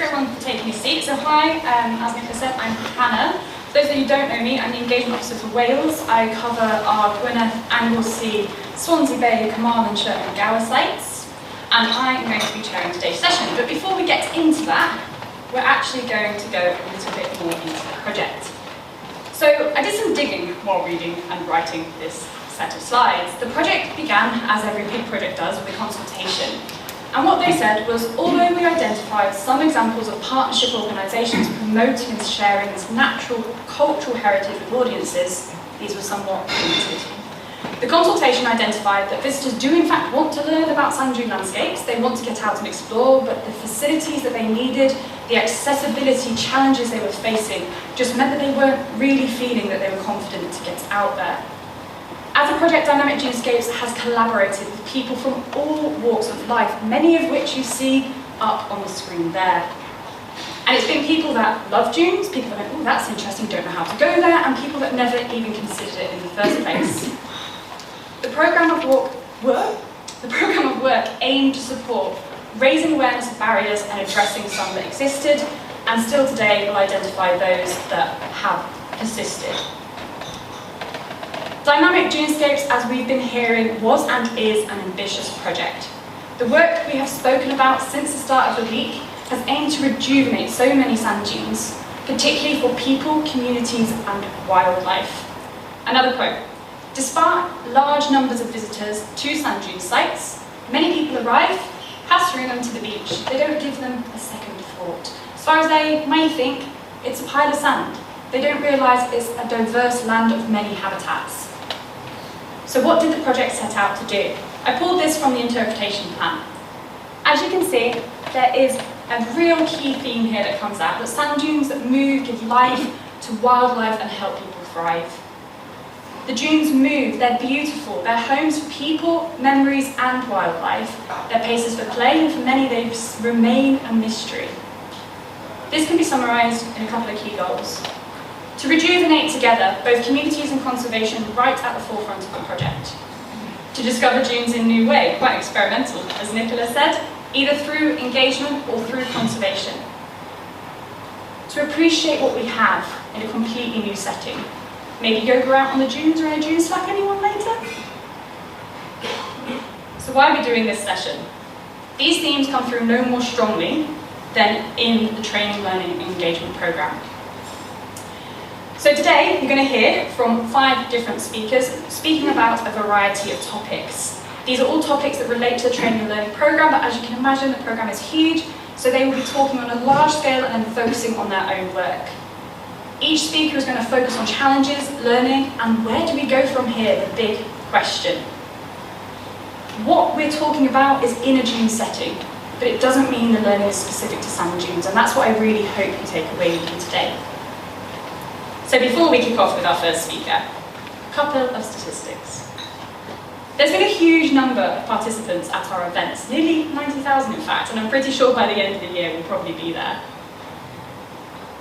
everyone for taking a seat. So hi, as Nicola said, I'm Hannah. For those of you who don't know me, I'm the Engagement Officer for Wales. I cover our Gwynedd, Anglesey, Swansea Bay, Carmarthenshire and Gower sites. And I'm going to be chairing today's session. But before we get into that, we're actually going to go a little bit more into the project. So I did some digging while reading and writing this set of slides. The project began, as every big project does, with a consultation. And what they said was, although we identified some examples of partnership organisations promoting and sharing this natural cultural heritage with audiences, these were somewhat limited. The consultation identified that visitors do in fact want to learn about sand dune landscapes, they want to get out and explore, but the facilities that they needed, the accessibility challenges they were facing, just meant that they weren't really feeling that they were confident to get out there. As a project, Dynamic Dunescapes has collaborated with people from all walks of life, many of which you see up on the screen there. And it's been people that love dunes, people that went, oh, that's interesting, don't know how to go there, and people that never even considered it in the first place. The programme of work aimed to support raising awareness of barriers and addressing some that existed, and still today will identify those that have persisted. Dynamic Dunescapes, as we've been hearing, was and is an ambitious project. The work we have spoken about since the start of the week has aimed to rejuvenate so many sand dunes, particularly for people, communities and wildlife. Another quote: despite large numbers of visitors to sand dune sites, many people arrive, pass through them to the beach. They don't give them a second thought. As far as they may think, it's a pile of sand. They don't realise it's a diverse land of many habitats. So what did the project set out to do? I pulled this from the interpretation plan. As you can see, there is a real key theme here that comes out, that sand dunes that move, give life to wildlife and help people thrive. The dunes move, they're beautiful, they're homes for people, memories and wildlife. They're places for play, and for many they remain a mystery. This can be summarised in a couple of key goals. To rejuvenate together both communities and conservation right at the forefront of the project. To discover dunes in a new way, quite experimental, as Nicola said, either through engagement or through conservation. To appreciate what we have in a completely new setting. Maybe yoga out on the dunes or in a dune slack, anyone later? So why are we doing this session? These themes come through no more strongly than in the training, learning and engagement programme. So today you're going to hear from 5 different speakers speaking about a variety of topics. These are all topics that relate to the training and learning programme, but as you can imagine the programme is huge, so they will be talking on a large scale and then focusing on their own work. Each speaker is going to focus on challenges, learning, and where do we go from here, the big question. What we're talking about is in a dune setting, but it doesn't mean the learning is specific to sand dunes, and that's what I really hope you take away with you today. So before we kick off with our first speaker, a couple of statistics. There's been a huge number of participants at our events, nearly 90,000 in fact, and I'm pretty sure by the end of the year we'll probably be there.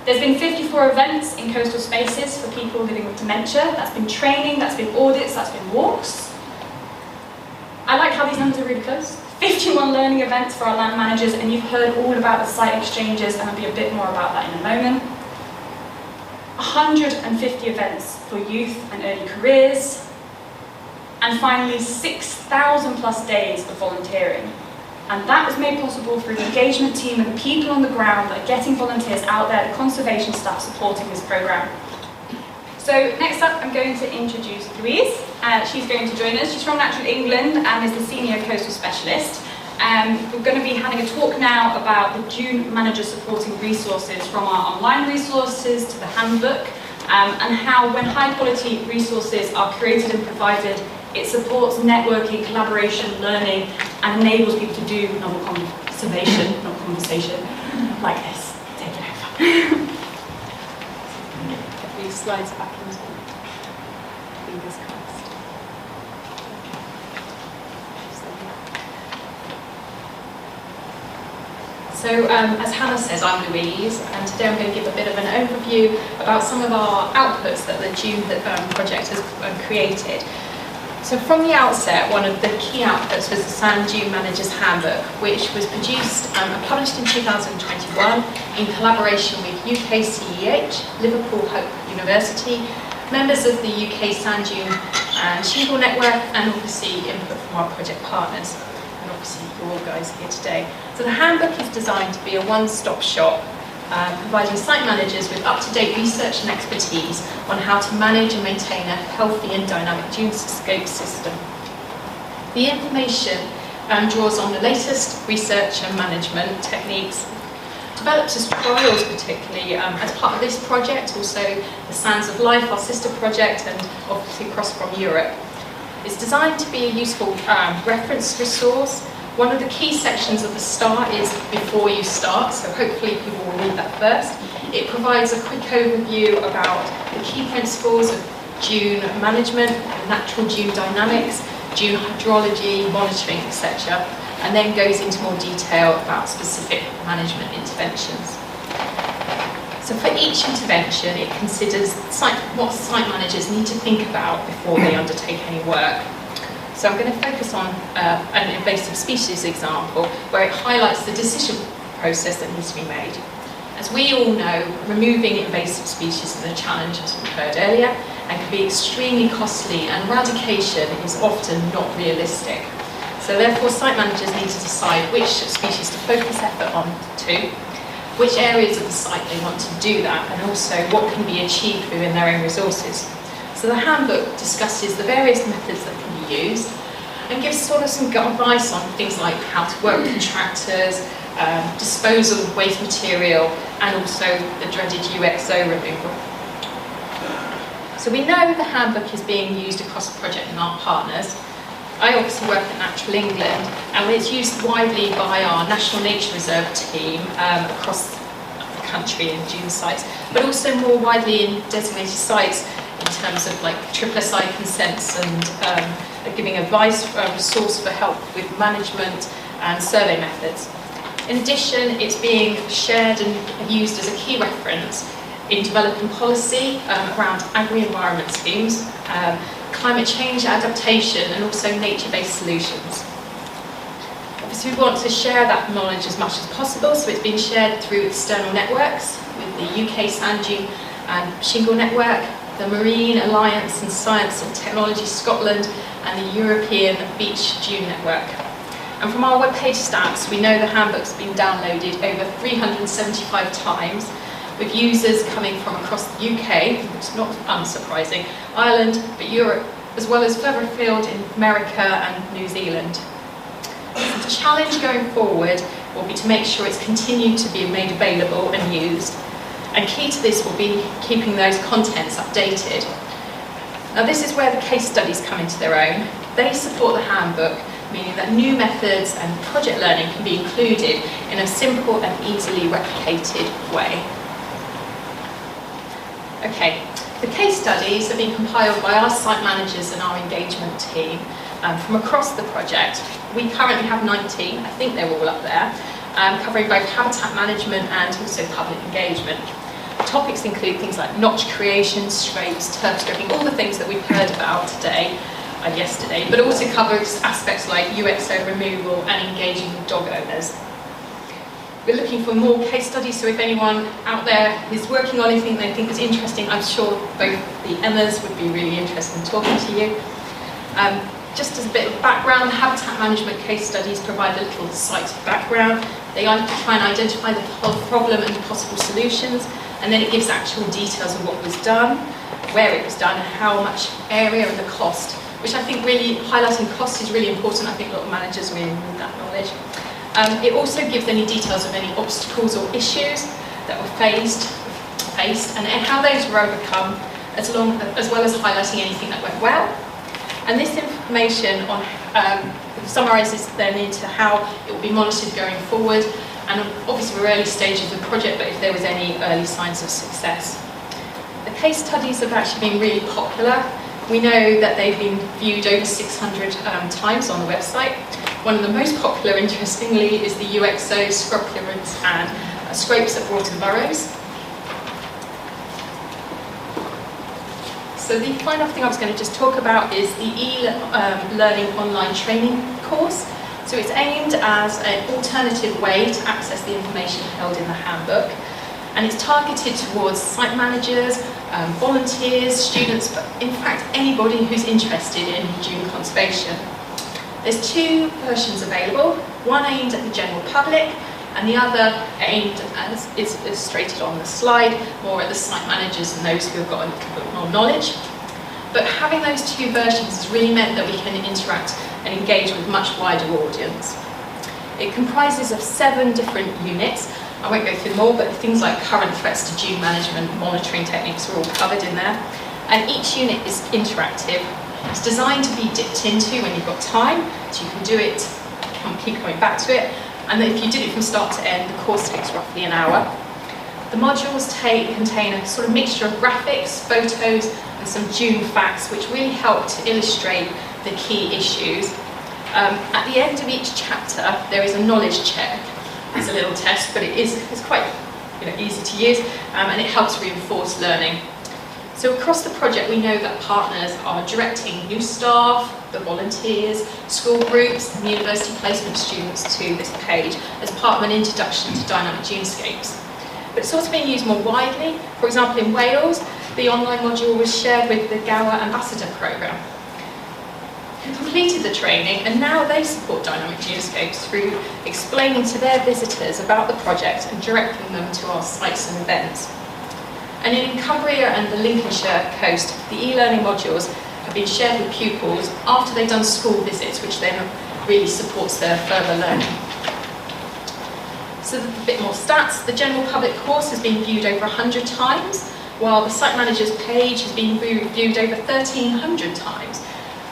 There's been 54 events in coastal spaces for people living with dementia. That's been training, that's been audits, that's been walks. I like how these numbers are really close. 51 learning events for our land managers, and you've heard all about the site exchanges, and I'll be a bit more about that in a moment. 150 events for youth and early careers, and finally 6,000 plus days of volunteering. And that was made possible through the engagement team and the people on the ground that are getting volunteers out there, the conservation staff supporting this programme. So next up I'm going to introduce Louise. She's going to join us. She's from Natural England and is the Senior Coastal Specialist. We're going to be having a talk now about the dune manager supporting resources, from our online resources to the handbook, and how when high quality resources are created and provided, it supports networking, collaboration, learning, and enables people to do novel conservation, not conversation, like this. Take it over. Get these slides back into fingers crossed. So as Hannah says, I'm Louise, and today I'm going to give a bit of an overview about some of our outputs that the Dune project has created. So from the outset, one of the key outputs was the Sand Dune Manager's Handbook, which was produced and published in 2021 in collaboration with UKCEH, Liverpool Hope University, members of the UK Sand Dune and Shingle Network, and obviously input from our project partners, and obviously you all guys here today. So the handbook is designed to be a one-stop shop, providing site managers with up-to-date research and expertise on how to manage and maintain a healthy and dynamic dunescape system. The information draws on the latest research and management techniques, developed as trials particularly as part of this project, also the Sands of Life, our sister project, and obviously across from Europe. It's designed to be a useful reference resource. One of the key sections at the start is before you start, so hopefully people will read that first. It provides a quick overview about the key principles of dune management, natural dune dynamics, dune hydrology, monitoring, etc., and then goes into more detail about specific management interventions. So for each intervention, it considers what site managers need to think about before they undertake any work. So I'm going to focus on an invasive species example where it highlights the decision process that needs to be made. As we all know, removing invasive species is a challenge, as we heard earlier, and can be extremely costly, and eradication is often not realistic. So therefore, site managers need to decide which species to focus effort on to, which areas of the site they want to do that, and also what can be achieved within their own resources. So the handbook discusses the various methods that can be used and gives sort of some advice on things like how to work with contractors, disposal of waste material, and also the dreaded UXO removal. So we know the handbook is being used across the project and our partners. I obviously work at Natural England, and it's used widely by our National Nature Reserve team across the country in dune sites, but also more widely in designated sites in terms of like SSI consents and giving advice, a source for help with management and survey methods. In addition, it's being shared and used as a key reference in developing policy around agri-environment schemes, climate change adaptation, and also nature-based solutions. Obviously, we want to share that knowledge as much as possible, so it's being shared through external networks with the UK Sand Dune and Shingle Network, the Marine Alliance and Science and Technology Scotland, and the European Beach Dune Network. And from our webpage stats, we know the handbook's been downloaded over 375 times, with users coming from across the UK, which is not unsurprising, Ireland, but Europe, as well as further afield in America and New Zealand. So the challenge going forward will be to make sure it's continued to be made available and used. And key to this will be keeping those contents updated. Now this is where the case studies come into their own. They support the handbook, meaning that new methods and project learning can be included in a simple and easily replicated way. Okay, the case studies have been compiled by our site managers and our engagement team from across the project. We currently have 19, I think they're all up there, covering both habitat management and also public engagement. Topics include things like notch creation, scrapes, turf stripping, all the things that we've heard about today and yesterday, but also covers aspects like UXO removal and engaging with dog owners. We're looking for more case studies, so if anyone out there is working on anything they think is interesting, I'm sure both the Emmas would be really interested in talking to you. Just as a bit of background, habitat management case studies provide a little site background. They try and identify the problem and possible solutions, and then it gives actual details of what was done, where it was done, and how much area and the cost, which I think really highlighting cost is really important. I think a lot of managers really need that knowledge. It also gives any details of any obstacles or issues that were faced and how those were overcome, as well as highlighting anything that went well. And this information summarises then into how it will be monitored going forward, and obviously we're early stages of the project, but if there was any early signs of success. The case studies have actually been really popular. We know that they've been viewed over 600 times on the website. One of the most popular, interestingly, is the UXO scrub clearance and scrapes at Broughton Burrows. So the final thing I was going to just talk about is the e-learning online training course. So it's aimed as an alternative way to access the information held in the handbook, and it's targeted towards site managers, volunteers, students, but in fact anybody who's interested in dune conservation. There's two versions available, one aimed at the general public and the other aimed, as is illustrated on the slide, more at the site managers and those who have got a little bit more knowledge. But having those two versions has really meant that we can interact and engage with a much wider audience. It comprises of 7 different units. I won't go through them all, but things like current threats to dune management, monitoring techniques are all covered in there. And each unit is interactive. It's designed to be dipped into when you've got time, so you can do it, keep coming back to it. And if you did it from start to end, the course takes roughly an hour. The modules contain a sort of mixture of graphics, photos, and some dune facts, which really help to illustrate the key issues. At the end of each chapter, there is a knowledge check. It's a little test, but it's quite easy to use, and it helps reinforce learning. So across the project, we know that partners are directing new staff, the volunteers, school groups, and university placement students to this page as part of an introduction to Dynamic Dunescapes. But it's also being used more widely. For example, in Wales, the online module was shared with the Gower Ambassador programme, who completed the training, and now they support Dynamic Dunescapes through explaining to their visitors about the project and directing them to our sites and events. And in Cumbria and the Lincolnshire coast, the e-learning modules have been shared with pupils after they've done school visits, which then really supports their further learning. So a bit more stats. The general public course has been viewed over 100 times, while the site manager's page has been viewed over 1,300 times.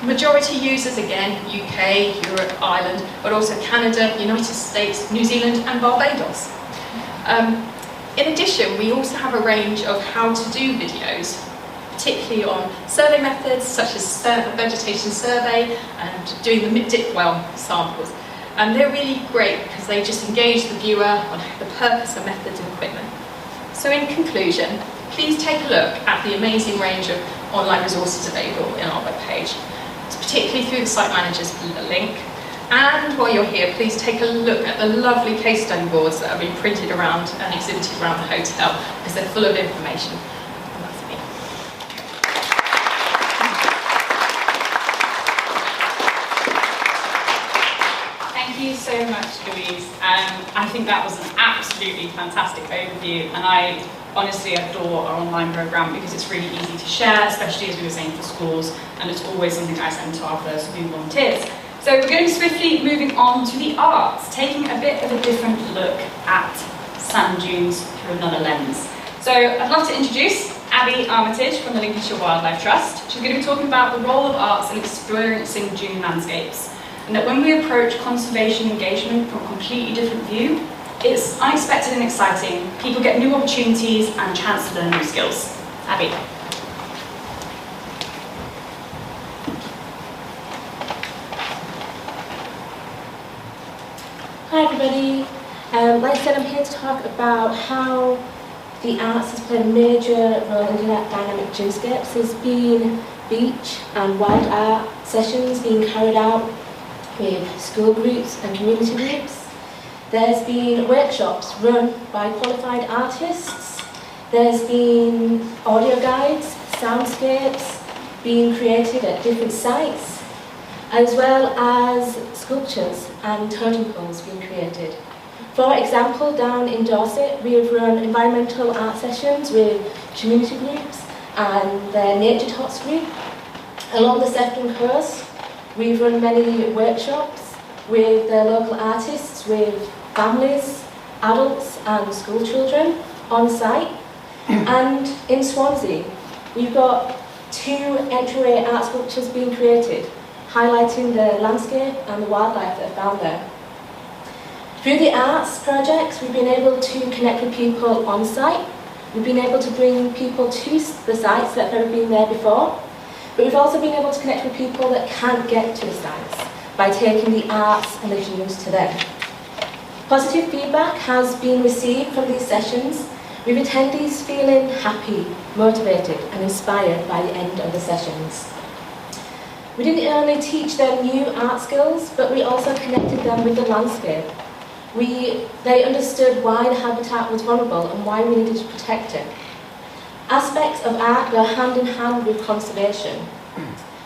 Majority users, again, UK, Europe, Ireland, but also Canada, United States, New Zealand and Barbados. In addition, we also have a range of how to do videos, particularly on survey methods such as vegetation survey and doing the dip well samples. And they're really great because they just engage the viewer on the purpose and methods and equipment. So in conclusion, please take a look at the amazing range of online resources available in our webpage, particularly through the site manager's link. And while you're here, please take a look at the lovely case study boards that have been printed around and exhibited around the hotel, because they're full of information. And that's me. Thank you so much, Louise. I think that was an absolutely fantastic overview, and I honestly adore our online programme because it's really easy to share, especially as we were saying for schools, and it's always something I send to our first new volunteers. So we're going to be swiftly moving on to the arts, taking a bit of a different look at sand dunes through another lens. So I'd love to introduce Abby Armitage from the Lincolnshire Wildlife Trust. She's going to be talking about the role of arts in experiencing dune landscapes, and that when we approach conservation engagement from a completely different view, it's unexpected and exciting. People get new opportunities and a chance to learn new skills. Abby. Hi everybody, like I said, I'm here to talk about how the arts has played a major role in Dynamic Dunescapes. There's been beach and wild art sessions being carried out with school groups and community groups. There's been workshops run by qualified artists. There's been audio guides, soundscapes being created at different sites, as well as sculptures and totem poles being created. For example, down in Dorset, we have run environmental art sessions with community groups and the Nature Tots group. Along the Sefton coast, we've run many workshops with the local artists, with families, adults and school children on site. And in Swansea, we've got 2 entryway art sculptures being created, highlighting the landscape and the wildlife that are found there. Through the arts projects, we've been able to connect with people on site. We've been able to bring people to the sites that have never been there before. But we've also been able to connect with people that can't get to the sites by taking the arts and the dunes to them. Positive feedback has been received from these sessions, with attendees feeling happy, motivated and inspired by the end of the sessions. We didn't only teach them new art skills, but we also connected them with the landscape. They understood why the habitat was vulnerable and why we needed to protect it. Aspects of art go hand in hand with conservation.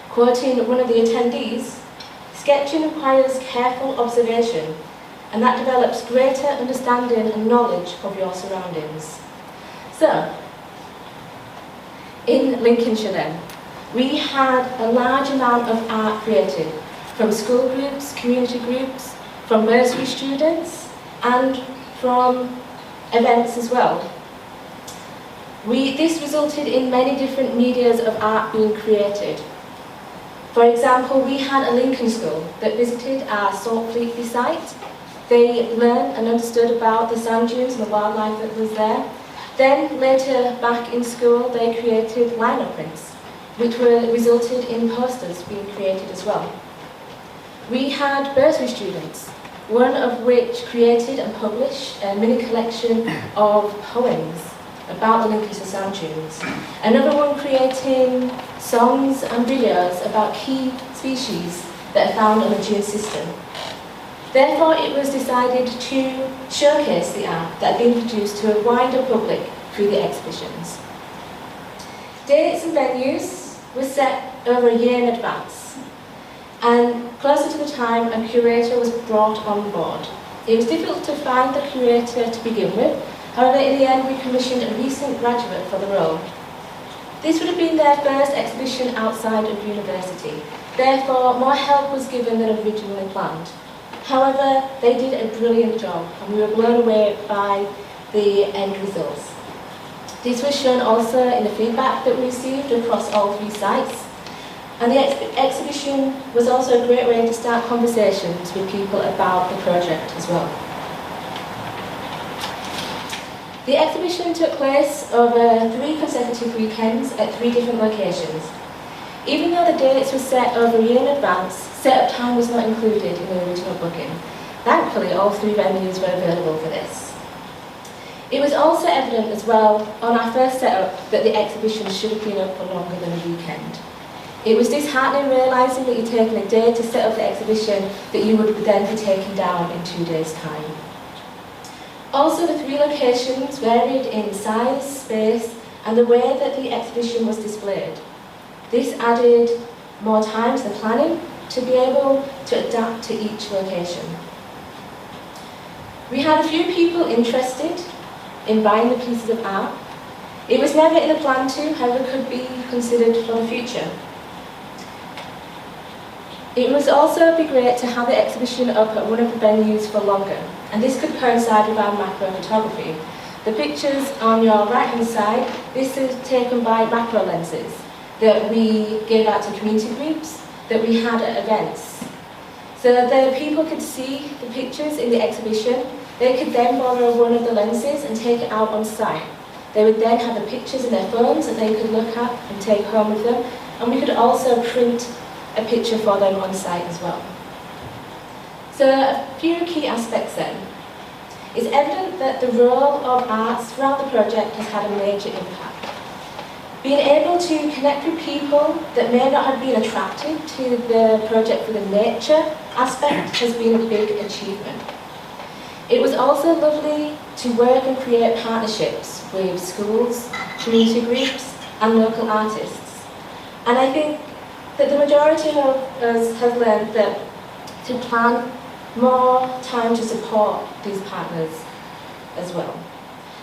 Quoting one of the attendees, sketching requires careful observation, and that develops greater understanding and knowledge of your surroundings. So, in Lincolnshire then, we had a large amount of art created from school groups, community groups, from bursary students, and from events as well. This resulted in many different medias of art being created. For example, we had a Lincoln school that visited our Saltfleetby site. They learned and understood about the sand dunes and the wildlife that was there. Then later back in school they created lino prints, which resulted in posters being created as well. We had bursary students, one of which created and published a mini collection of poems about the Lincolnshire sand dunes. Another one creating songs and videos about key species that are found on the dune system. Therefore, it was decided to showcase the art that had been produced to a wider public through the exhibitions. Dates and venues were set over a year in advance, and closer to the time, a curator was brought on board. It was difficult to find the curator to begin with. However, in the end, we commissioned a recent graduate for the role. This would have been their first exhibition outside of university. Therefore, more help was given than originally planned. However, they did a brilliant job, and we were blown away by the end results. This was shown also in the feedback that we received across all 3 sites. And the exhibition was also a great way to start conversations with people about the project as well. The exhibition took place over 3 consecutive weekends at 3 different locations. Even though the dates were set over a year in advance, set-up time was not included in the original booking. Thankfully, all 3 venues were available for this. It was also evident as well on our first set-up that the exhibition should have been up for longer than a weekend. It was disheartening realising that you'd taken a day to set up the exhibition that you would then be taken down in 2 days' time. Also, the 3 locations varied in size, space, and the way that the exhibition was displayed. This added more time to the planning to be able to adapt to each location. We had a few people interested in buying the pieces of art. It was never in the plan to, however, could be considered for the future. It would also be great to have the exhibition up at one of the venues for longer, and this could coincide with our macro photography. The pictures on your right-hand side, this is taken by macro lenses that we gave out to community groups that we had at events. So the people could see the pictures in the exhibition. They could then borrow one of the lenses and take it out on site. They would then have the pictures in their phones that they could look at and take home with them, and we could also print a picture for them on site as well. So a few key aspects then. It's evident that the role of arts throughout the project has had a major impact. Being able to connect with people that may not have been attracted to the project for the nature aspect has been a big achievement. It was also lovely to work and create partnerships with schools, community groups and local artists. And I think that the majority of us have learned that to plan more time to support these partners as well.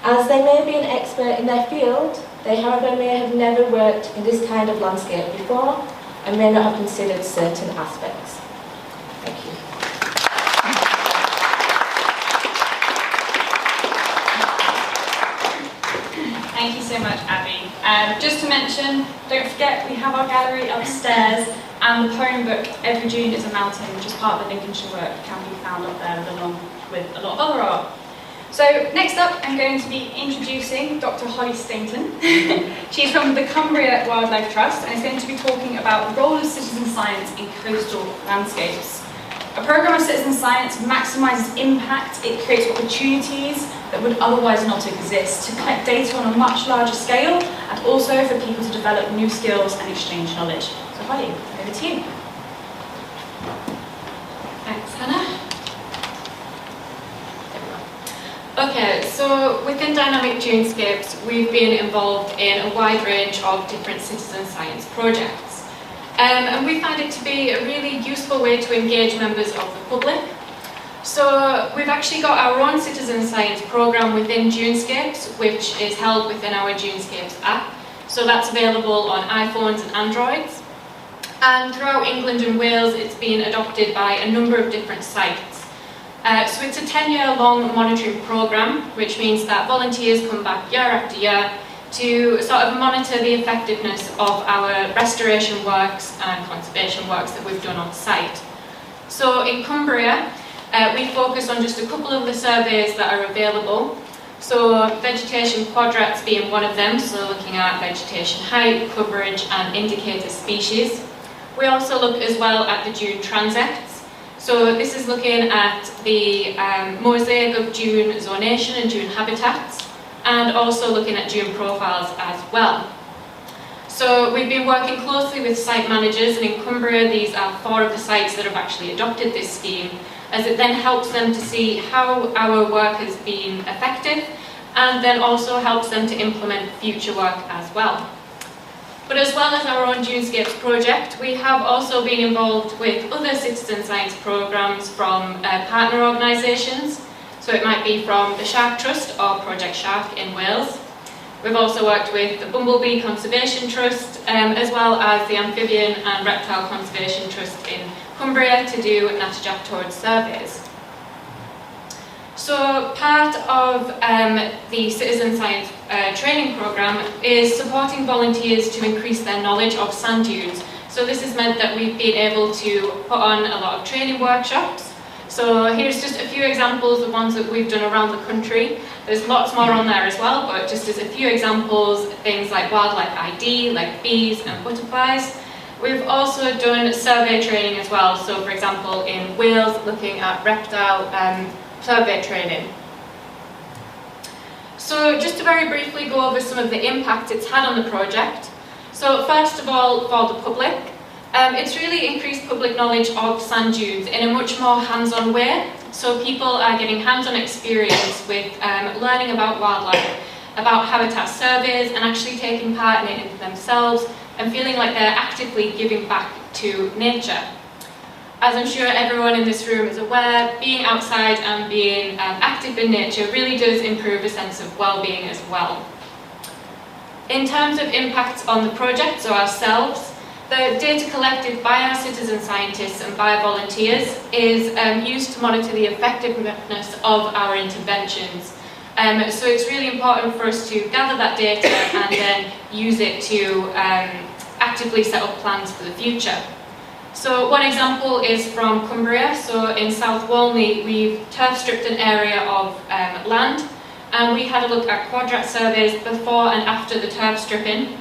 As they may be an expert in their field, they however may have never worked in this kind of landscape before and may not have considered certain aspects. Thank you. Thank you so much, Abby. Just to mention, don't forget we have our gallery upstairs, and the poem book, Every Dune is a Mountain, which is part of the Lincolnshire work, can be found up there along with a lot of other art. So next up, I'm going to be introducing Dr. Holly Stainton. She's from the Cumbria Wildlife Trust and is going to be talking about the role of citizen science in coastal landscapes. A programme of citizen science maximises impact, it creates opportunities that would otherwise not exist, to collect data on a much larger scale, and also for people to develop new skills and exchange knowledge. So Holly, over to you. Thanks, Hannah. Okay, so within Dynamic Dunescapes, we've been involved in a wide range of different citizen science projects. And we find it to be a really useful way to engage members of the public. So we've actually got our own citizen science programme within Dunescapes, which is held within our Dunescapes app. So that's available on iPhones and Androids. And throughout England and Wales, it's been adopted by a number of different sites. So it's a 10-year-long monitoring programme, which means that volunteers come back year after year to sort of monitor the effectiveness of our restoration works and conservation works that we've done on site. So in Cumbria, we focus on just a couple of the surveys that are available. So vegetation quadrats being one of them, so looking at vegetation height, coverage and indicator species. We also look as well at the dune transects. So this is looking at the mosaic of dune zonation and dune habitats, and also looking at dune profiles as well. So we've been working closely with site managers, and in Cumbria these are 4 of the sites that have actually adopted this scheme, as it then helps them to see how our work has been effective, and then also helps them to implement future work as well. But as well as our own Dunescapes project, we have also been involved with other citizen science programmes from partner organisations. So it might be from the Shark Trust or Project Shark in Wales. We've also worked with the Bumblebee Conservation Trust, as well as the Amphibian and Reptile Conservation Trust in Cumbria to do natterjack toad surveys. So part of the citizen science training programme is supporting volunteers to increase their knowledge of sand dunes. So this has meant that we've been able to put on a lot of training workshops. So here's just a few examples of ones that we've done around the country. There's lots more on there as well, but just as a few examples, things like wildlife ID, like bees and butterflies. We've also done survey training as well. So for example, in Wales, looking at reptile survey training. So just to very briefly go over some of the impact it's had on the project. So first of all, for the public, it's really increased public knowledge of sand dunes in a much more hands-on way. So people are getting hands-on experience with learning about wildlife, about habitat surveys, and actually taking part in it themselves and feeling like they're actively giving back to nature. As I'm sure everyone in this room is aware, being outside and being active in nature really does improve a sense of well-being as well. In terms of impacts on the project, so ourselves, the data collected by our citizen scientists and by volunteers is used to monitor the effectiveness of our interventions. So it's really important for us to gather that data and then use it to actively set up plans for the future. So one example is from Cumbria. So in South Walney, we've turf stripped an area of land, and we had a look at quadrat surveys before and after the turf stripping.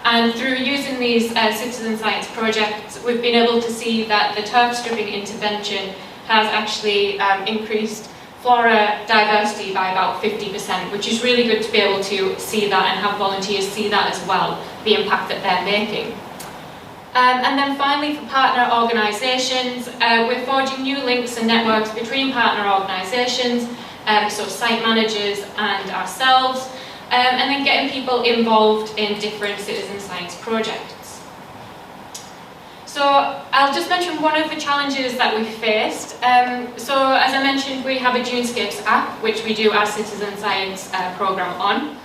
And through using these citizen science projects, we've been able to see that the turf stripping intervention has actually increased flora diversity by about 50%, which is really good to be able to see that and have volunteers see that as well, the impact that they're making. And then finally, for partner organisations, we're forging new links and networks between partner organisations, so site managers and ourselves, and then getting people involved in different citizen science projects. So I'll just mention one of the challenges that we faced. So as I mentioned, we have a Dunescapes app, which we do our citizen science programme on.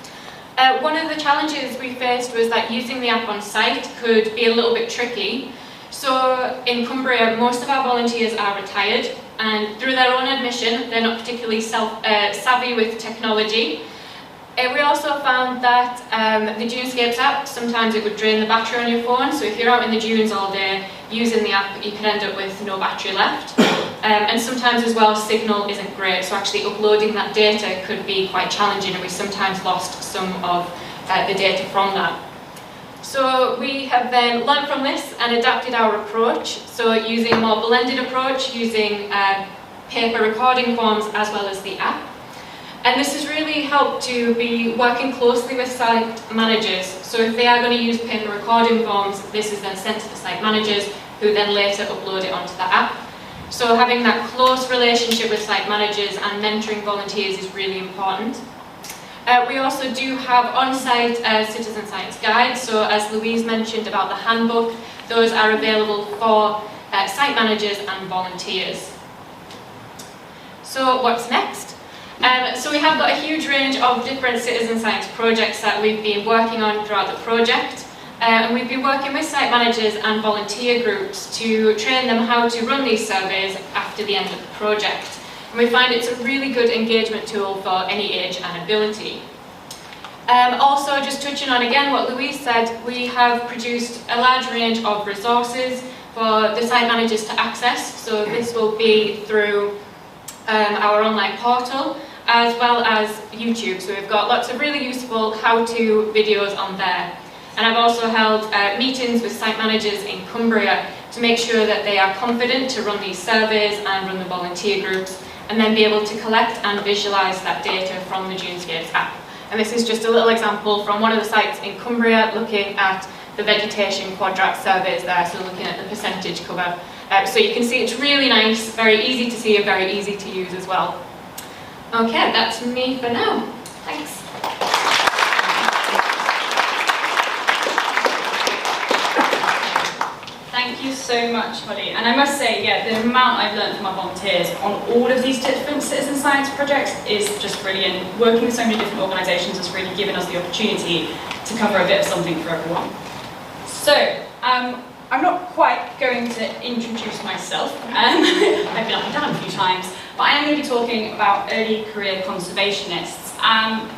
One of the challenges we faced was that using the app on site could be a little bit tricky. So in Cumbria, most of our volunteers are retired, and through their own admission, they're not particularly savvy with technology. We also found that the Dunescapes app, sometimes it would drain the battery on your phone, so if you're out in the dunes all day using the app, you can end up with no battery left. And sometimes as well, signal isn't great, so actually uploading that data could be quite challenging, and we sometimes lost some of the data from that. So we have then learned from this and adapted our approach, so using a more blended approach, using paper recording forms as well as the app. And this has really helped to be working closely with site managers. So if they are going to use paper recording forms, this is then sent to the site managers, who then later upload it onto the app. So having that close relationship with site managers and mentoring volunteers is really important. We also do have on-site citizen science guides. So as Louise mentioned about the handbook, those are available for site managers and volunteers. So what's next? So we have got a huge range of different citizen science projects that we've been working on throughout the project. And we've been working with site managers and volunteer groups to train them how to run these surveys after the end of the project. And we find it's a really good engagement tool for any age and ability. Also, just touching on again what Louise said, we have produced a large range of resources for the site managers to access. So this will be through our online portal, as well as YouTube. So we've got lots of really useful how-to videos on there. And I've also held meetings with site managers in Cumbria to make sure that they are confident to run these surveys and run the volunteer groups, and then be able to collect and visualise that data from the Dunescapes app. And this is just a little example from one of the sites in Cumbria, looking at the vegetation quadrat surveys there, so looking at the percentage cover. So you can see it's really nice, very easy to see and very easy to use as well. Okay, that's me for now. Thanks. Thank you so much, Holly. And I must say, yeah, the amount I've learned from our volunteers on all of these different citizen science projects is just brilliant. Working with so many different organisations has really given us the opportunity to cover a bit of something for everyone. So, I'm not quite going to introduce myself. I've been up and down a few times, but I am going to be talking about early career conservationists.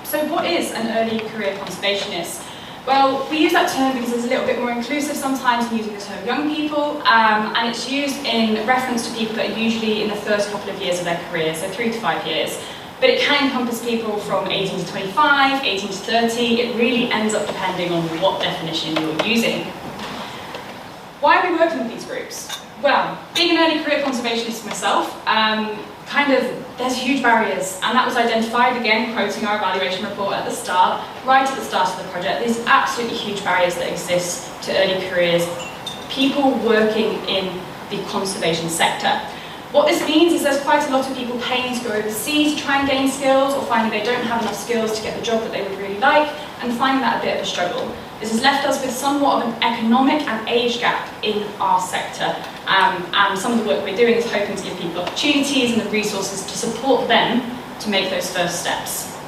So what is an early career conservationist? Well, we use that term because it's a little bit more inclusive sometimes than using the term young people, and it's used in reference to people that are usually in the first couple of years of their career, so 3 to 5 years. But it can encompass people from 18 to 25, 18 to 30, it really ends up depending on what definition you're using. Why are we working with these groups? Well, being an early career conservationist myself, there's huge barriers, and that was identified, again, quoting our evaluation report at the start, right at the start of the project. There's absolutely huge barriers that exist to early careers, people working in the conservation sector. What this means is there's quite a lot of people paying to go overseas to try and gain skills, or finding they don't have enough skills to get the job that they would really like, and finding that a bit of a struggle. This has left us with somewhat of an economic and age gap in our sector, and some of the work we're doing is hoping to give people opportunities and the resources to support them to make those first steps.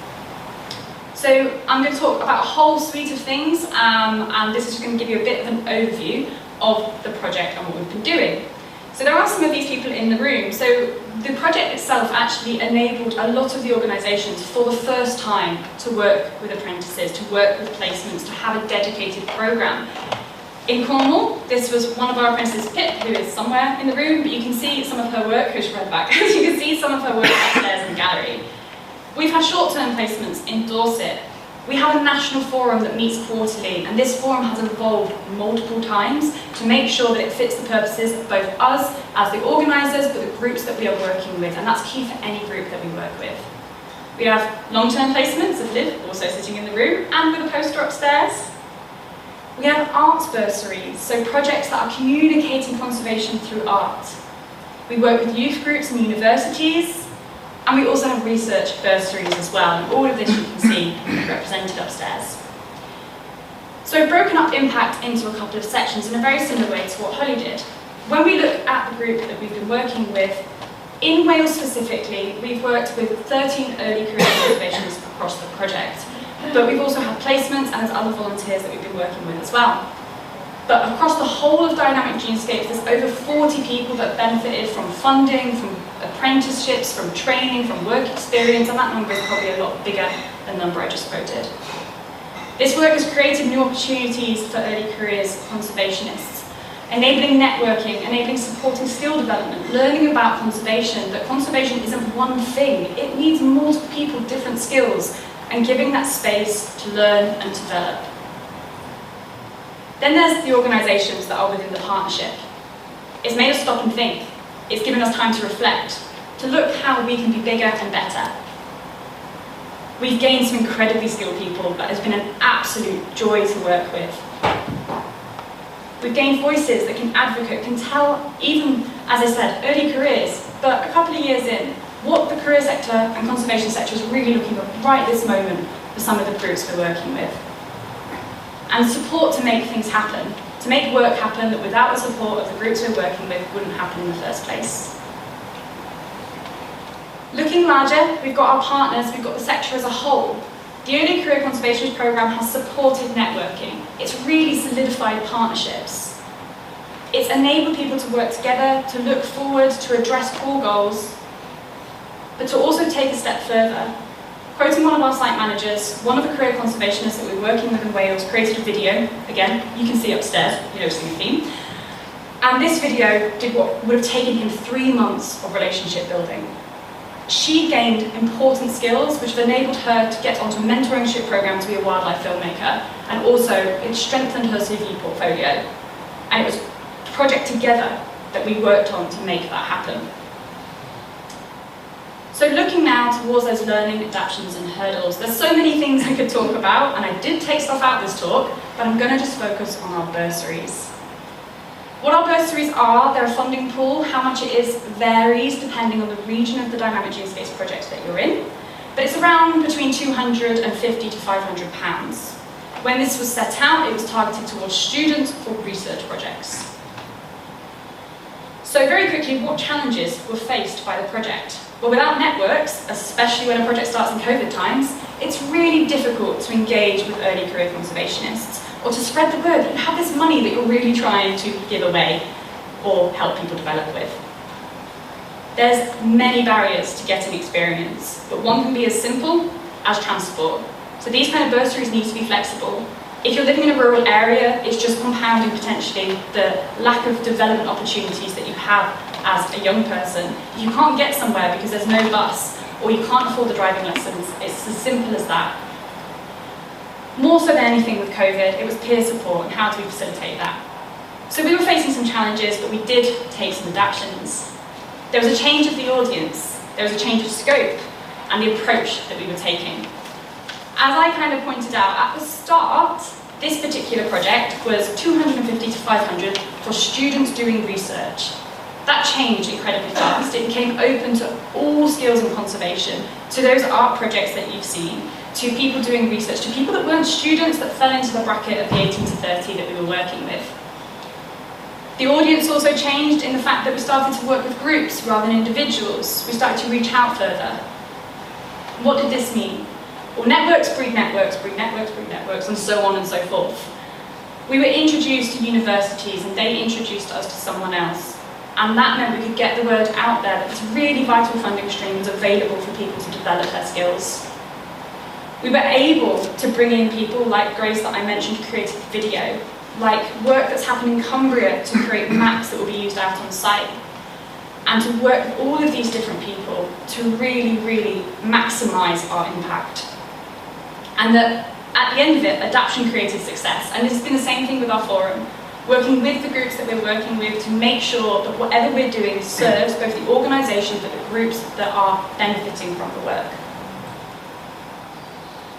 So I'm going to talk about a whole suite of things, and this is going to give you a bit of an overview of the project and what we've been doing. So there are some of these people in the room. So the project itself actually enabled a lot of the organisations for the first time to work with apprentices, to work with placements, to have a dedicated programme. In Cornwall, this was one of our apprentices, Pip, who is somewhere in the room, but you can see some of her work, who's right back, you can see some of her work upstairs in the gallery. We've had short-term placements in Dorset. We have a national forum that meets quarterly, and this forum has evolved multiple times to make sure that it fits the purposes of both us as the organisers, but the groups that we are working with, and that's key for any group that we work with. We have long-term placements of Liv, also sitting in the room, and with a poster upstairs. We have arts bursaries, so projects that are communicating conservation through art. We work with youth groups and universities, and we also have research bursaries as well, and all of this you can see represented upstairs. So I've broken up impact into a couple of sections in a very similar way to what Holly did. When we look at the group that we've been working with, in Wales specifically, we've worked with 13 early career conservationists across the project, but we've also had placements and there's other volunteers that we've been working with as well. But across the whole of Dynamic Dunescapes, there's over 40 people that benefited from funding, from apprenticeships, from training, from work experience, and that number is probably a lot bigger than the number I just quoted. This work has created new opportunities for early careers conservationists, enabling networking, enabling supporting skill development, learning about conservation, that conservation isn't one thing, it needs multiple people, different skills, and giving that space to learn and develop. Then there's the organisations that are within the partnership. It's made us stop and think. It's given us time to reflect, to look how we can be bigger and better. We've gained some incredibly skilled people that has been an absolute joy to work with. We've gained voices that can advocate, can tell, even, as I said, early careers, but a couple of years in, what the career sector and conservation sector is really looking for right this moment for some of the groups we're working with. And support to make things happen, to make work happen that without the support of the groups we're working with wouldn't happen in the first place. Looking larger, we've got our partners, we've got the sector as a whole. The Early Career Conservationist Programme has supported networking. It's really solidified partnerships. It's enabled people to work together, to look forward, to address core goals, but to also take a step further. Quoting one of our site managers, one of the career conservationists that we're working with in Wales created a video, again, you can see upstairs, you know, seeing the theme. And this video did what would have taken him 3 months of relationship building. She gained important skills which have enabled her to get onto a mentorship program to be a wildlife filmmaker, and also it strengthened her CV portfolio. And it was a project together that we worked on to make that happen. So looking now towards those learning, adaptions and hurdles, there's so many things I could talk about, and I did take stuff out of this talk, but I'm going to just focus on our bursaries. What our bursaries are, they're a funding pool. How much it is varies depending on the region of the Dynamic Dunescapes project that you're in, but it's around between £250 to £500. When this was set out, it was targeted towards students or research projects. So very quickly, what challenges were faced by the project? Well, without networks, especially when a project starts in COVID times, it's really difficult to engage with early career conservationists or to spread the word that you have this money that you're really trying to give away or help people develop with. There's many barriers to getting experience, but one can be as simple as transport. So these kind of bursaries need to be flexible. If you're living in a rural area, it's just compounding potentially the lack of development opportunities that you have as a young person. If you can't get somewhere because there's no bus or you can't afford the driving lessons, it's as simple as that. More so than anything with COVID, it was peer support and how do we facilitate that. So we were facing some challenges, but we did take some adaptions. There was a change of the audience, there was a change of scope and the approach that we were taking. As I kind of pointed out at the start, this particular project was 250 to 500 for students doing research. That changed incredibly fast. It became open to all skills in conservation, to those art projects that you've seen, to people doing research, to people that weren't students that fell into the bracket of the 18 to 30 that we were working with. The audience also changed in the fact that we started to work with groups rather than individuals. We started to reach out further. What did this mean? Well, networks breed networks, breed networks, breed networks, and so on and so forth. We were introduced to universities and they introduced us to someone else. And that meant we could get the word out there that this really vital funding stream was available for people to develop their skills. We were able to bring in people like Grace that I mentioned who created the video, like work that's happened in Cumbria to create maps that will be used out on site, and to work with all of these different people to really, really maximise our impact. And that at the end of it, adaption created success. And this has been the same thing with our forum, working with the groups that we're working with to make sure that whatever we're doing serves both the organisations but the groups that are benefiting from the work.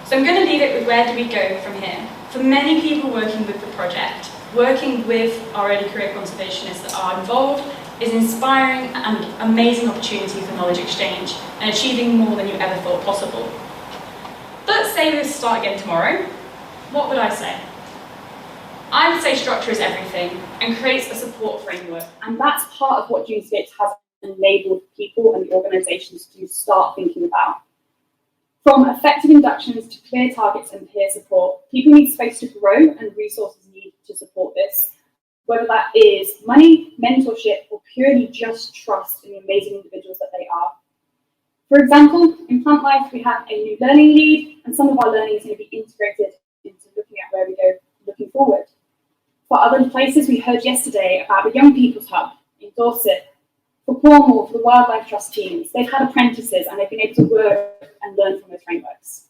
So I'm going to leave it with where do we go from here. For many people working with the project, working with our early career conservationists that are involved is inspiring and amazing opportunity for knowledge exchange and achieving more than you ever thought possible. But say we start again tomorrow, what would I say? I would say structure is everything and creates a support framework. And that's part of what Dunescapes has enabled people and the organisations to start thinking about. From effective inductions to clear targets and peer support, people need space to grow and resources need to support this. Whether that is money, mentorship, or purely just trust in the amazing individuals that they are. For example, in Plantlife, we have a new learning lead, and some of our learning is going to be integrated into looking at where we go looking forward. For other places, we heard yesterday about the Young People's Hub in Dorset. For Cornwall, for the Wildlife Trust teams, they've had apprentices and they've been able to work and learn from those frameworks.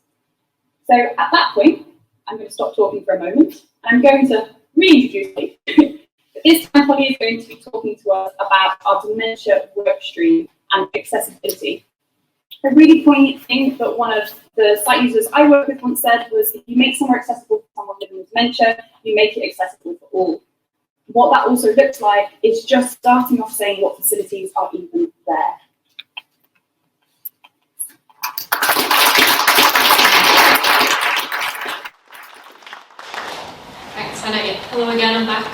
So at that point, I'm going to stop talking for a moment, and I'm going to reintroduce me. This time Holly is going to be talking to us about our dementia work stream and accessibility. A really poignant thing that one of the site users I work with once said was, if you make somewhere accessible for someone living with dementia, you make it accessible for all. What that also looks like is just starting off saying what facilities are even there. Thanks, Hannah. Hello again, I'm back.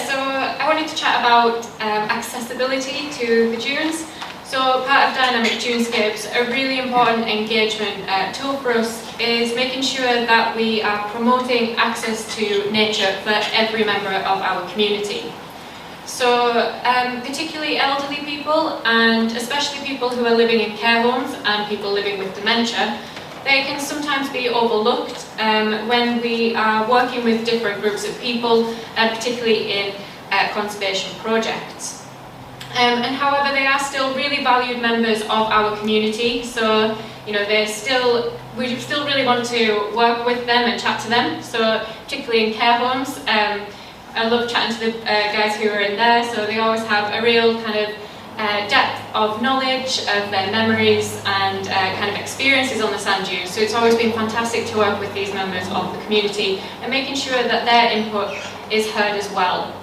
So I wanted to chat about accessibility to the dunes. So part of Dynamic Dunescapes, a really important engagement tool for us is making sure that we are promoting access to nature for every member of our community. So particularly elderly people, and especially people who are living in care homes and people living with dementia, they can sometimes be overlooked when we are working with different groups of people, particularly in conservation projects. And however, they are still really valued members of our community, so you know we still really want to work with them and chat to them. So particularly in care homes, I love chatting to the guys who are in there. So they always have a real kind of depth of knowledge of their memories and kind of experiences on the sand dunes. So it's always been fantastic to work with these members of the community and making sure that their input is heard as well.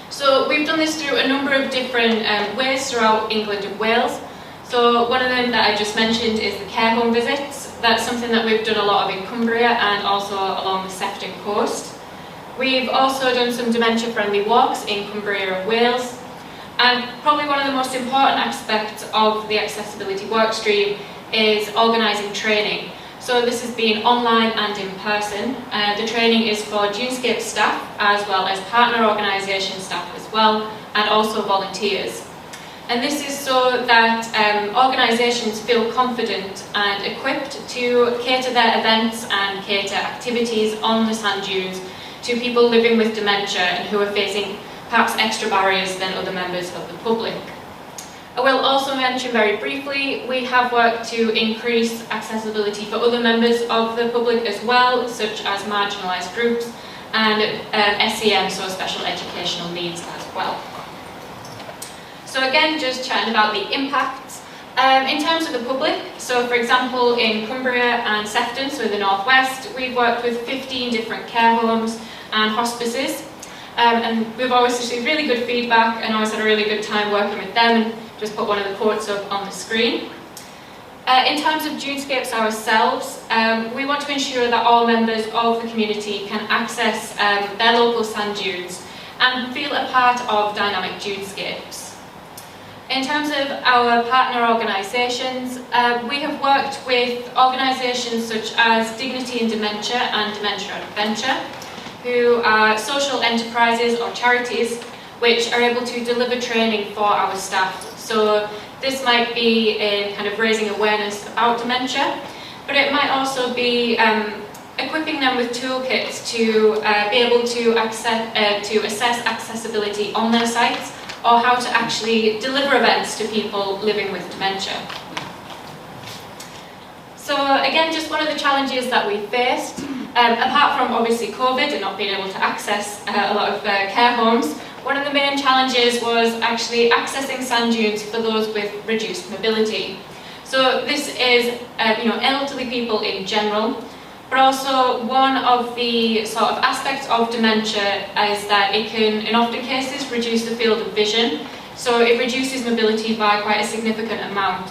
So we've done this through a number of different ways throughout England and Wales. So one of them that I just mentioned is the care home visits. That's something that we've done a lot of in Cumbria and also along the Sefton coast. We've also done some dementia-friendly walks in Cumbria and Wales. And probably one of the most important aspects of the accessibility workstream is organising training. So this has been online and in person. The training is for Dunescape staff as well as partner organisation staff as well, and also volunteers. And this is so that organisations feel confident and equipped to cater their events and cater activities on the sand dunes to people living with dementia and who are facing perhaps extra barriers than other members of the public. I will also mention very briefly, we have worked to increase accessibility for other members of the public as well, such as marginalised groups and SEN, so special educational needs as well. So again, just chatting about the impacts. In terms of the public, so for example in Cumbria and Sefton, so in the northwest, we've worked with 15 different care homes and hospices. And we've always received really good feedback and always had a really good time working with them, and just put one of the quotes up on the screen. In terms of Dunescapes ourselves, we want to ensure that all members of the community can access their local sand dunes and feel a part of Dynamic Dunescapes. In terms of our partner organisations, we have worked with organisations such as Dignity in Dementia and Dementia Adventure, who are social enterprises or charities which are able to deliver training for our staff. So this might be in kind of raising awareness about dementia, but it might also be equipping them with toolkits to be able to assess accessibility on their sites, or how to actually deliver events to people living with dementia. So again, just one of the challenges that we faced, apart from obviously COVID and not being able to access a lot of care homes, one of the main challenges was actually accessing sand dunes for those with reduced mobility. So this is elderly people in general, but also one of the sort of aspects of dementia is that it can, in often cases, reduce the field of vision. So it reduces mobility by quite a significant amount.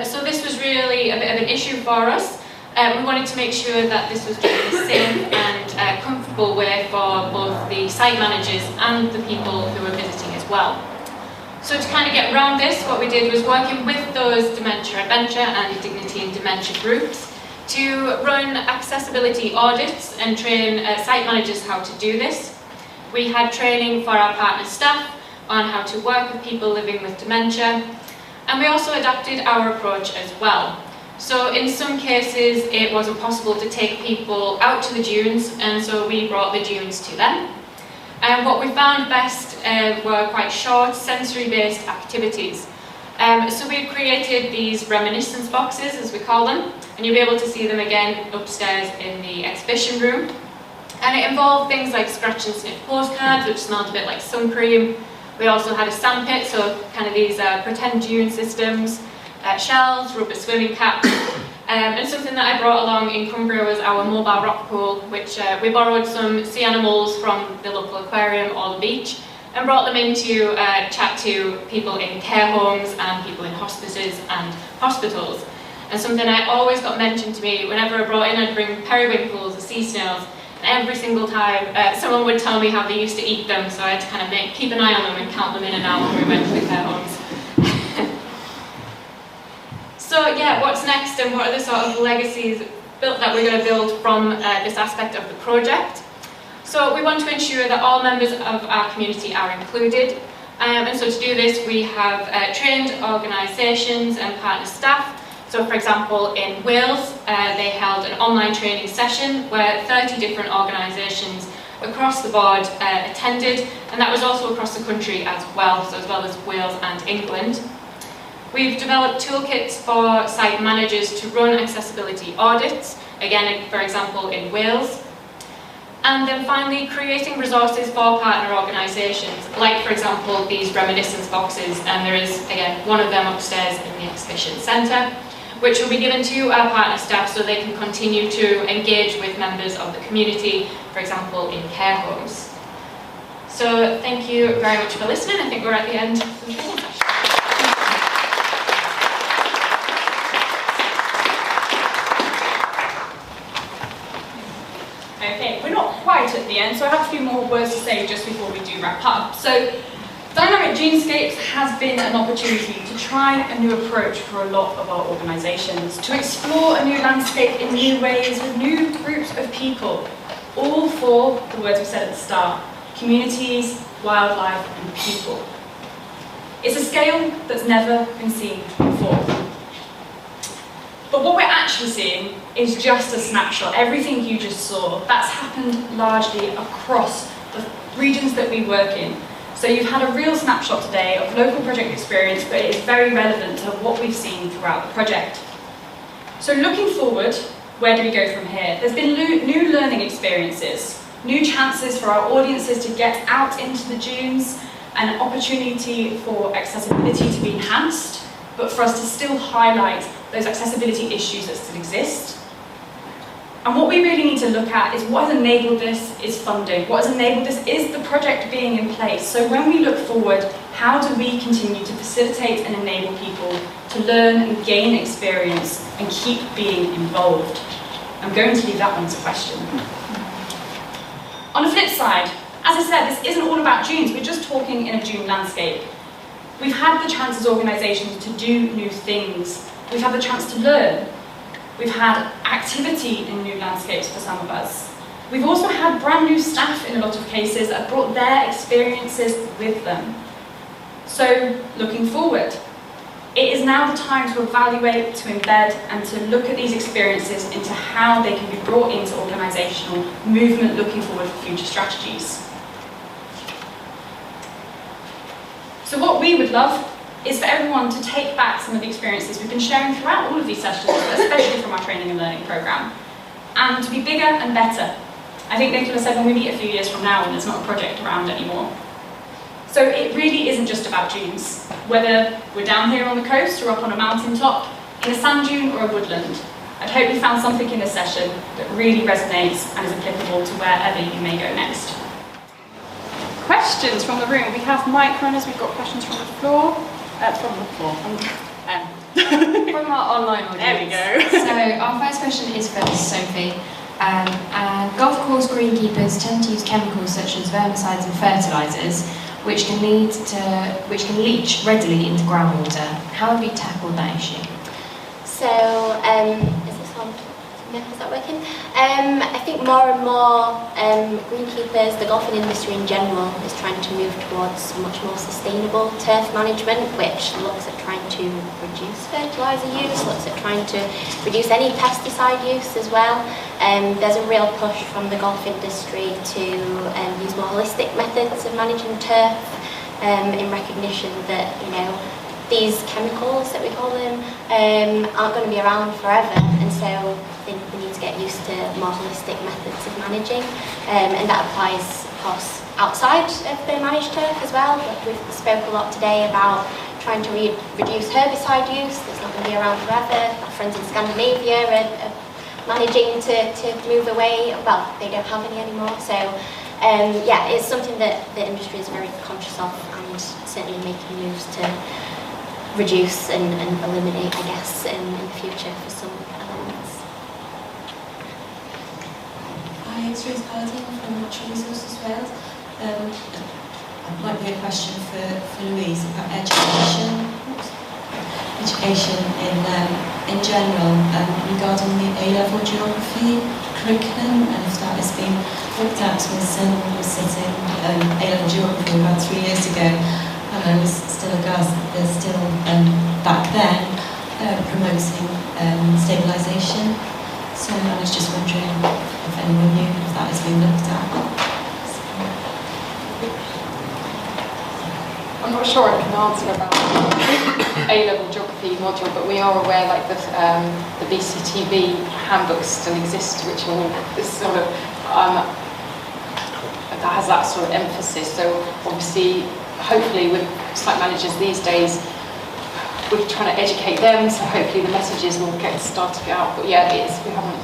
So this was really a bit of an issue for us. We wanted to make sure that this was done in a safe and comfortable way for both the site managers and the people who were visiting as well. So to kind of get around this, what we did was working with those Dementia Adventure and Dignity in Dementia groups to run accessibility audits and train site managers how to do this. We had training for our partner staff on how to work with people living with dementia, and we also adapted our approach as well. So in some cases it wasn't possible to take people out to the dunes, and so we brought the dunes to them. And what we found best were quite short sensory-based activities. So we created these reminiscence boxes, as we call them, and you'll be able to see them again upstairs in the exhibition room. And it involved things like scratch and sniff postcards, which smelled a bit like sun cream. We also had a sandpit, so kind of these pretend dune systems, shells, rubber swimming caps, and something that I brought along in Cumbria was our mobile rock pool, which we borrowed some sea animals from the local aquarium or the beach, and brought them in to chat to people in care homes and people in hospices and hospitals. And something I always got mentioned to me whenever I brought in, I'd bring periwinkles or sea snails, and every single time someone would tell me how they used to eat them, so I had to kind of keep an eye on them and count them in and out when we went to the care homes. So yeah, what's next and what are the sort of legacies that we're going to build from this aspect of the project? So we want to ensure that all members of our community are included, and so to do this we have trained organisations and partner staff. So for example in Wales they held an online training session where 30 different organisations across the board attended, and that was also across the country as well, so as well as Wales and England. We've developed toolkits for site managers to run accessibility audits, again for example in Wales. And then finally, creating resources for partner organisations, like for example these reminiscence boxes, and there is again one of them upstairs in the exhibition centre, which will be given to our partner staff so they can continue to engage with members of the community, for example in care homes. So thank you very much for listening. I think we're at the end of the training session. Okay, we're not quite at the end, so I have a few more words to say just before we do wrap up. So, Dynamic Dunescapes has been an opportunity to try a new approach for a lot of our organisations, to explore a new landscape in new ways with new groups of people, all for the words we said at the start: communities, wildlife and people. It's a scale that's never been seen before. But what we're actually seeing is just a snapshot. Everything you just saw, that's happened largely across the regions that we work in. So you've had a real snapshot today of local project experience, but it is very relevant to what we've seen throughout the project. So looking forward, where do we go from here? There's been new learning experiences, new chances for our audiences to get out into the dunes, an opportunity for accessibility to be enhanced, but for us to still highlight those accessibility issues that still exist. And what we really need to look at is what has enabled this is funding. What has enabled this is the project being in place. So when we look forward, how do we continue to facilitate and enable people to learn and gain experience and keep being involved? I'm going to leave that one as a question. On the flip side, as I said, this isn't all about dunes. We're just talking in a dune landscape. We've had the chance as organisations to do new things. We've had the chance to learn. We've had activity in new landscapes for some of us. We've also had brand new staff in a lot of cases that have brought their experiences with them. So, looking forward, it is now the time to evaluate, to embed, and to look at these experiences into how they can be brought into organisational movement looking forward for future strategies. So what we would love is for everyone to take back some of the experiences we've been sharing throughout all of these sessions, especially from our training and learning programme, and to be bigger and better. I think Nicola said when we meet a few years from now and there's not a project around anymore. So it really isn't just about dunes, whether we're down here on the coast or up on a mountain top, in a sand dune or a woodland. I'd hope you found something in this session that really resonates and is applicable to wherever you may go next. Questions from the room. We have mic runners, we've got questions from the floor. From our online audience. There we go. So our first question is for Sophie. And golf course greenkeepers tend to use chemicals such as herbicides and fertilisers, which can leach readily into groundwater. How have you tackled that issue? So, is this on? No, is that working? I think more and more greenkeepers, the golfing industry in general, is trying to move towards much more sustainable turf management, which looks at trying to reduce fertiliser use, looks at trying to reduce any pesticide use as well. There's a real push from the golf industry to use more holistic methods of managing turf, in recognition that, you know, these chemicals that we call them aren't going to be around forever, and so we need to get get used to more holistic methods of managing, and that applies, of course, outside of the managed turf as well. We've spoke a lot today about trying to reduce herbicide use. That's not going to be around forever. Our friends in Scandinavia are managing to move away. Well, they don't have any anymore. So yeah, it's something that the industry is very conscious of, and certainly making moves to reduce and eliminate, I guess, in the future for some elements. Hi, it's Ruth Harding from Natural Resources Wales. It might be a question for Louise about education in general, regarding the A-level geography curriculum, and if that has been looked at. My son was sitting A-level geography about 3 years ago, and I was still aghast that they're still back then promoting stabilisation. So I was just wondering if anyone knew if that has been looked at. I'm not sure I can answer about the A-level geography module, but we are aware like the BCTB handbook still exists, which all is sort of that has that sort of emphasis. So obviously, hopefully, with site managers these days, we're trying to educate them. So hopefully, the messages will get started out. But yeah, we haven't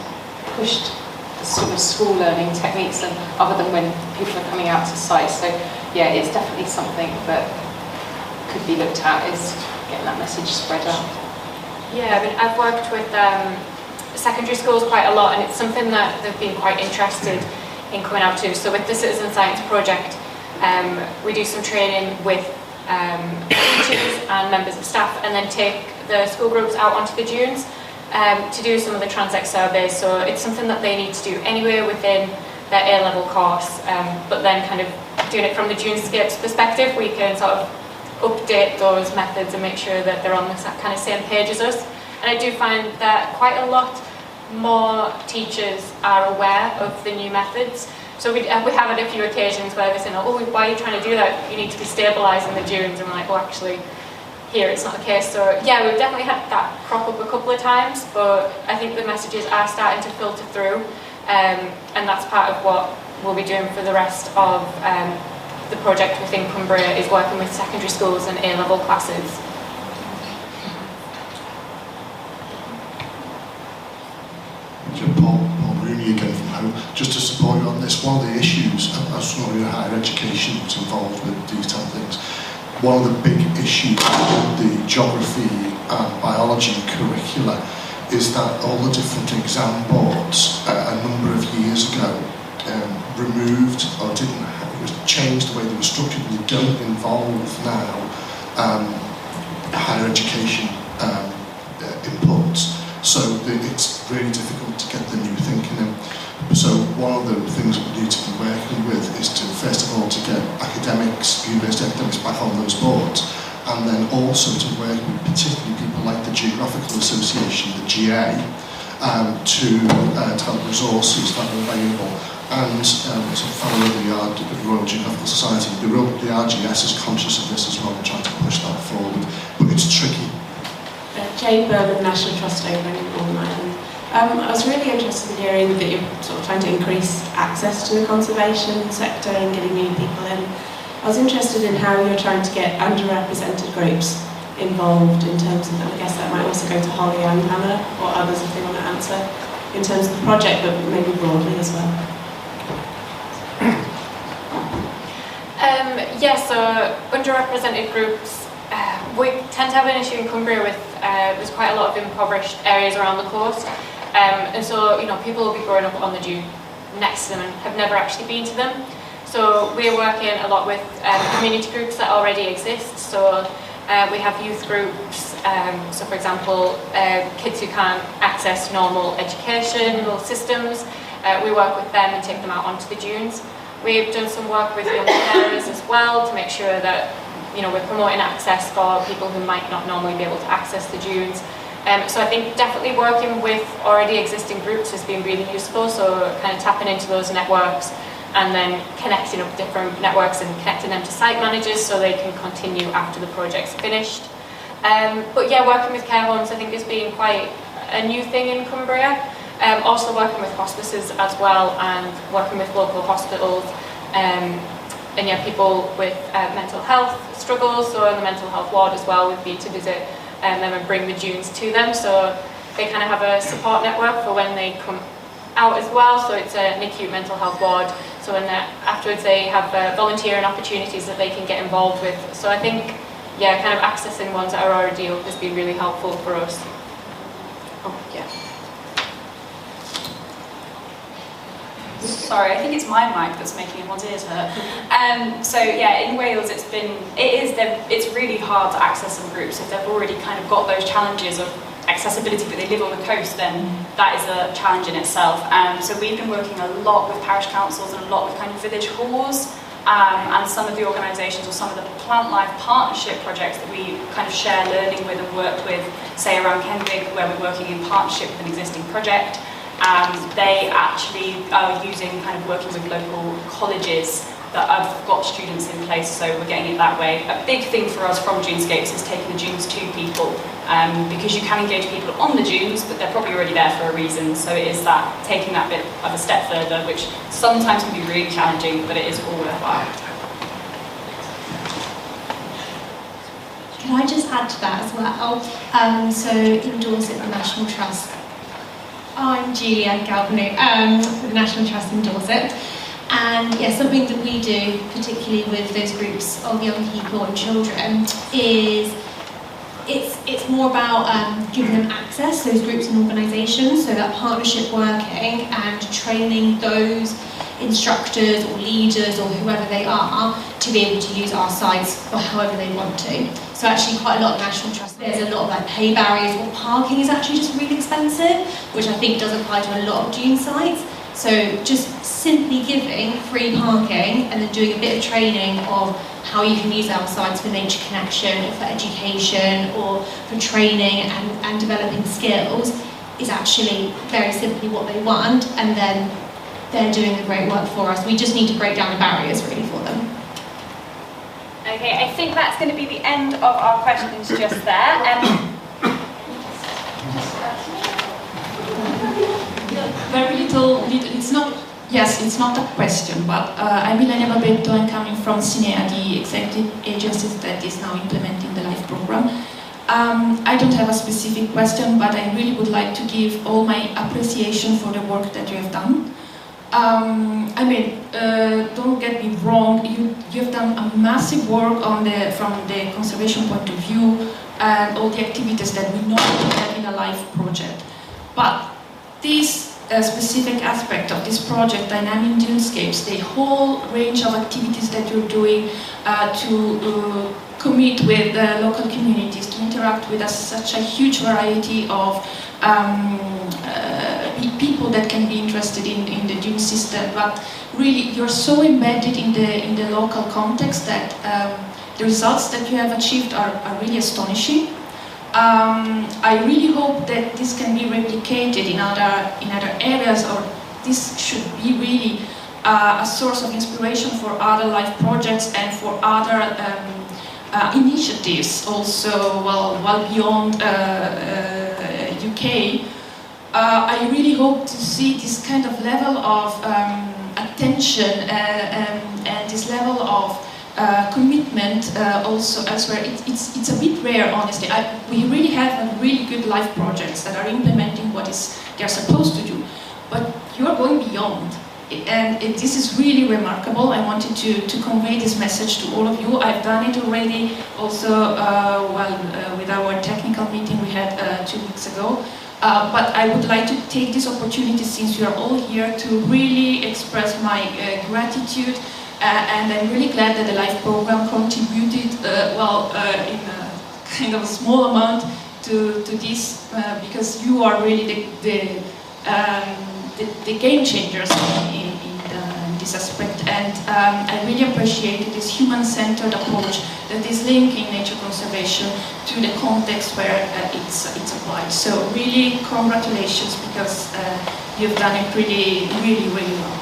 pushed the sort of school learning techniques, and other than when people are coming out to site. So yeah, it's definitely something that could be looked at, is getting that message spread out. Yeah, I mean, I've worked with secondary schools quite a lot, and it's something that they've been quite interested in coming out to. So with the Citizen Science Project, we do some training with teachers and members of staff, and then take the school groups out onto the dunes to do some of the transect surveys. So it's something that they need to do anywhere within their A-level course, but then kind of doing it from the Dunescapes perspective, we can sort of update those methods and make sure that they're on the kind of same page as us. And I do find that quite a lot more teachers are aware of the new methods. So we have had a few occasions where they're saying, oh, why are you trying to do that? You need to be stabilising the dunes. And we're like, oh, actually, here it's not the case. So yeah, we've definitely had that crop up a couple of times, but I think the messages are starting to filter through. And that's part of what we'll be doing for the rest of the project within Cumbria, is working with secondary schools and A-level classes. Paul Rooney again from home. Just to support you on this, one of the issues, as someone in higher education was involved with these type of things, one of the big issues with the geography and biology curricula is that all the different exam boards a number of years ago removed or didn't change the way they were structured. They don't involve now higher education inputs, so it's really difficult to get the new thinking in. So one of the things we need to be working with is to, first of all, to get academics, university academics back on those boards, and then also to work with particularly people like the Geographical Association, the GA, to help resources that are available. And so following the Royal Geographical Society, the RGS is conscious of this as well, and trying to push that forward, but it's tricky. Jane Berman, National Trust over in Northern Ireland. I was really interested in hearing that you're sort of trying to increase access to the conservation sector and getting new people in. I was interested in how you're trying to get underrepresented groups involved in terms of, and I guess that might also go to Holly and Hannah or others if they want to answer, in terms of the project, but maybe broadly as well. Yeah, so underrepresented groups, we tend to have an issue in Cumbria with there's quite a lot of impoverished areas around the coast, and so people will be growing up on the dune next to them and have never actually been to them. So we're working a lot with community groups that already exist. So we have youth groups, so for example, kids who can't access normal educational systems, we work with them and take them out onto the dunes. We've done some work with young carers as well to make sure that we're promoting access for people who might not normally be able to access the dunes. So I think definitely working with already existing groups has been really useful, so kind of tapping into those networks and then connecting up different networks and connecting them to site managers so they can continue after the project's finished. But yeah, working with care homes I think has been quite a new thing in Cumbria. Also working with hospices as well, and working with local hospitals, and yeah, people with mental health struggles, so in the mental health ward as well would be to visit them and bring the dunes to them, so they kind of have a support network for when they come out as well. So it's an acute mental health ward, so when afterwards they have volunteering opportunities that they can get involved with. So I think, yeah, kind of accessing ones that are already up has been really helpful for us. Oh, yeah. Sorry, I think it's my mic that's making everyone's ears hurt. So yeah, in Wales it's really hard to access some groups if they've already kind of got those challenges of accessibility, but they live on the coast, then that is a challenge in itself. So we've been working a lot with parish councils and a lot with kind of village halls, and some of the organisations or some of the Plantlife partnership projects that we kind of share learning with and worked with, say around Handbook, where we're working in partnership with an existing project. They actually are using kind of working with local colleges that have got students in place, so we're getting it that way. A big thing for us from Dunescapes is taking the dunes to people, because you can engage people on the dunes, but they're probably already there for a reason, so it is that taking that bit of a step further, which sometimes can be really challenging, but it is all worthwhile. Can I just add to that as well? So in Dorset, the National Trust, I'm Julia Galvano for the National Trust in Dorset. And yeah, something that we do, particularly with those groups of young people and children, is it's more about giving them access, those groups and organisations, so that partnership working and training those instructors or leaders or whoever they are to be able to use our sites for however they want to. So actually quite a lot of National Trust, there's a lot of like pay barriers, or parking is actually just really expensive, which I think does apply to a lot of dune sites. So just simply giving free parking and then doing a bit of training of how you can use our sites for nature connection or for education or for training and developing skills is actually very simply what they want, and then they're doing the great work for us. We just need to break down the barriers really for them. Okay, I think that's going to be the end of our questions just there. Very little, it's not a question, but I'm Milena Babetto. I'm coming from CINEA, the executive agency that is now implementing the LIFE program. I don't have a specific question, but I really would like to give all my appreciation for the work that you have done. Don't get me wrong, you've done a massive work from the conservation point of view and all the activities that we normally have in a LIFE project. But this specific aspect of this project, Dynamic Dunescapes, the whole range of activities that you're doing to commit with the local communities, to interact with such a huge variety of people that can be interested in the dune system, but really you're so embedded in the local context that the results that you have achieved are really astonishing. I really hope that this can be replicated in other areas, or this should be really a source of inspiration for other LIFE projects and for other initiatives also, well beyond UK. I really hope to see this kind of level of attention and this level of commitment also elsewhere. It's a bit rare, honestly. We really have really good LIFE projects that are implementing what they're supposed to do, but you're going beyond. And this is really remarkable. I wanted to convey this message to all of you. I've done it already also with our technical meeting we had 2 weeks ago. But I would like to take this opportunity, since you are all here, to really express my gratitude, and I'm really glad that the LIFE program contributed in a kind of a small amount to this, because you are really the game changers in this aspect, and I really appreciate this human-centered approach that is linking nature conservation to the context where it's applied. So really congratulations, because you've done it really, really, really well.